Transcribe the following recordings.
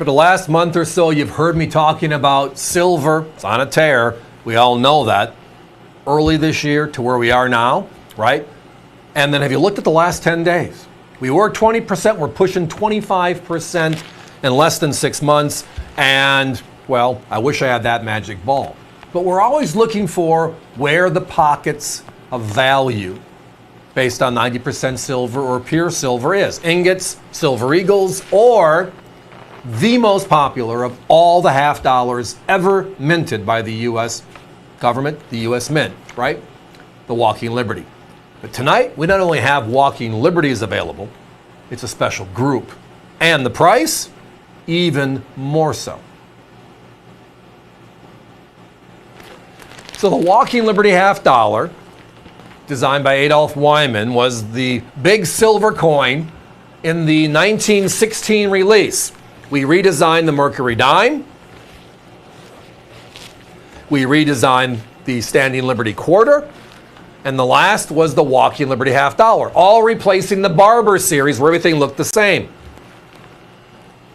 For the last month or so, you've heard me talking about silver. It's on a tear. We all know that. Early this year to where we are now, right? And then have you looked at the last 10 days? We were 20%. We're pushing 25% in less than 6 months. And, well, I wish I had that magic ball. But we're always looking for where the pockets of value based on 90% silver or pure silver is. Ingots, silver eagles, or the most popular of all the half dollars ever minted by the U.S. government, the U.S. Mint, right? The Walking Liberty. But tonight, we not only have Walking Liberties available, it's a special group. And the price, even more so. So the Walking Liberty half dollar, designed by Adolph Wyman, was the big silver coin in the 1916 release. We redesigned the Mercury dime. We redesigned the Standing Liberty quarter. And the last was the Walking Liberty half dollar, all replacing the Barber series where everything looked the same.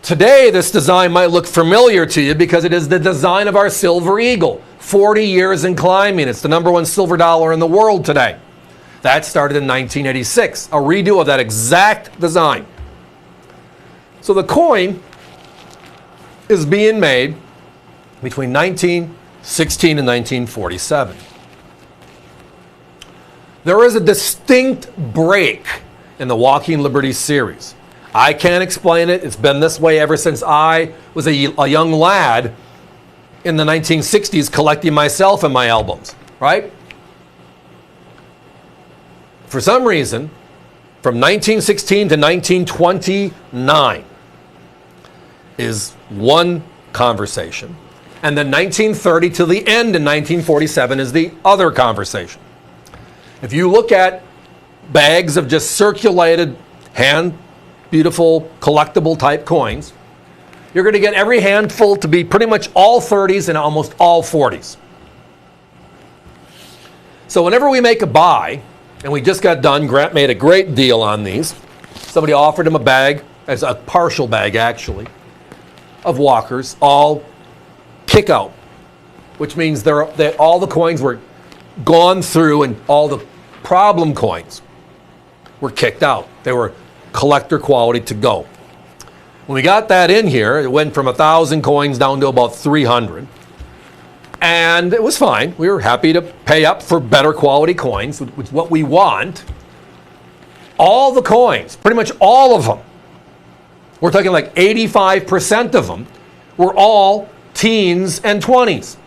Today, this design might look familiar to you because it is the design of our Silver Eagle. 40 years and climbing. It's the #1 silver dollar in the world today. That started in 1986, a redo of that exact design. So the coin is being made between 1916 and 1947. There is a distinct break in the Walking Liberty series. I can't explain it. It's been this way ever since I was a young lad in the 1960s collecting myself and my albums, right? For some reason, from 1916 to 1929 is one conversation, and then 1930 to the end in 1947 is the other conversation. If you look at bags of just circulated hand beautiful collectible type coins, you're going to get every handful to be pretty much all 30s and almost all 40s. So whenever we make a buy, and we just got done, Grant made a great deal on these. Somebody offered him a bag, as a partial bag actually, of walkers, all kick out, which means all the coins were gone through and all the problem coins were kicked out. They were collector quality to go. When we got that in here, it went from 1,000 coins down to about 300. And it was fine. We were happy to pay up for better quality coins, which is what we want. All the coins, pretty much all of them, we're talking like 85% of them, were all teens and 20s.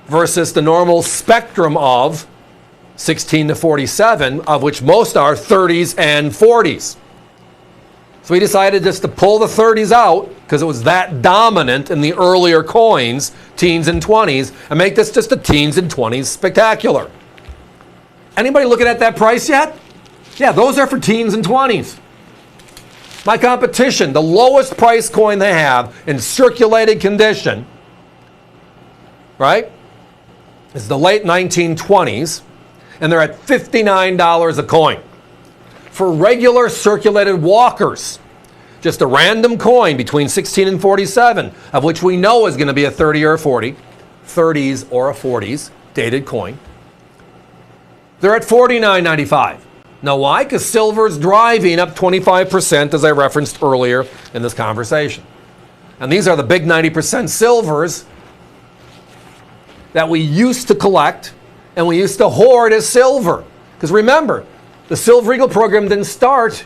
Versus the normal spectrum of 16 to 47, of which most are 30s and 40s. So we decided just to pull the 30s out because it was that dominant in the earlier coins, teens and 20s, and make this just a teens and 20s spectacular. Anybody looking at that price yet? Yeah, those are for teens and 20s. My competition, the lowest price coin they have in circulated condition, right, is the late 1920s, and they're at $59 a coin. For regular circulated walkers, just a random coin between 16 and 47, of which we know is going to be a 30 or a 40, 30s or a 40s dated coin. They're at $49.95. Now why? Because silver's driving up 25%, as I referenced earlier in this conversation. And these are the big 90% silvers that we used to collect and we used to hoard as silver. Because remember, the Silver Eagle program didn't start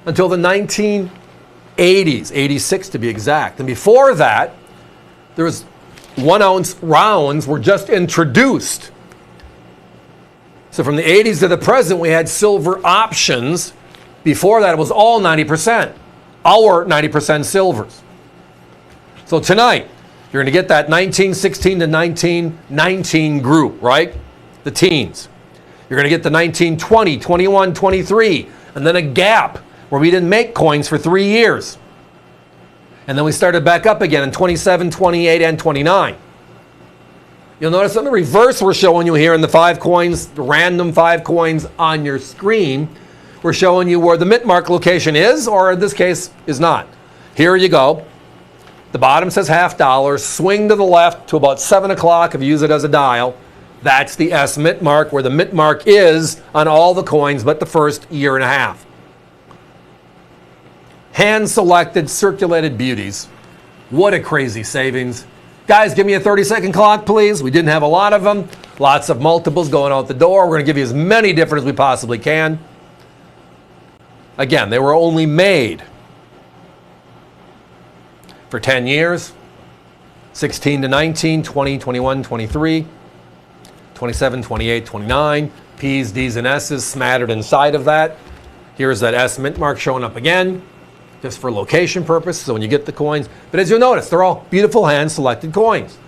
until the 1980s, 86 to be exact. And before that, there was 1 ounce rounds were just introduced. So from the 80s to the present, we had silver options. Before that, it was all 90%, our 90% silvers. So tonight, you're going to get that 1916 to 1919 group, right? The teens. You're going to get the 1920, 21, 23, and then a gap where we didn't make coins for 3 years. And then we started back up again in 27, 28, and 29. You'll notice on the reverse we're showing you here in the 5 coins, the random 5 coins on your screen, we're showing you where the mint mark location is, or in this case, is not. Here you go. The bottom says $half. Swing to the left to about 7 o'clock if you use it as a dial. That's the S mint mark, where the mint mark is on all the coins but the first year and a half. Hand-selected, circulated beauties. What a crazy savings. Guys, give me a 30-second clock, please. We didn't have a lot of them. Lots of multiples going out the door. We're going to give you as many different as we possibly can. Again, they were only made for 10 years. 16 to 19, 20, 21, 23, 27, 28, 29. P's, D's, and S's smattered inside of that. Here's that S mint mark showing up again, just for location purposes, so when you get the coins. But as you'll notice, they're all beautiful hand-selected coins.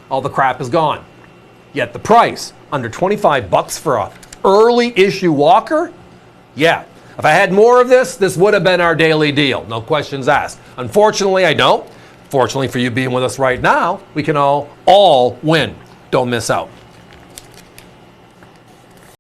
All the crap is gone. Yet the price, under 25 bucks for a early issue Walker? Yeah. If I had more of this, this would have been our daily deal. No questions asked. Unfortunately, I don't. Fortunately for you being with us right now, we can all win. Don't miss out.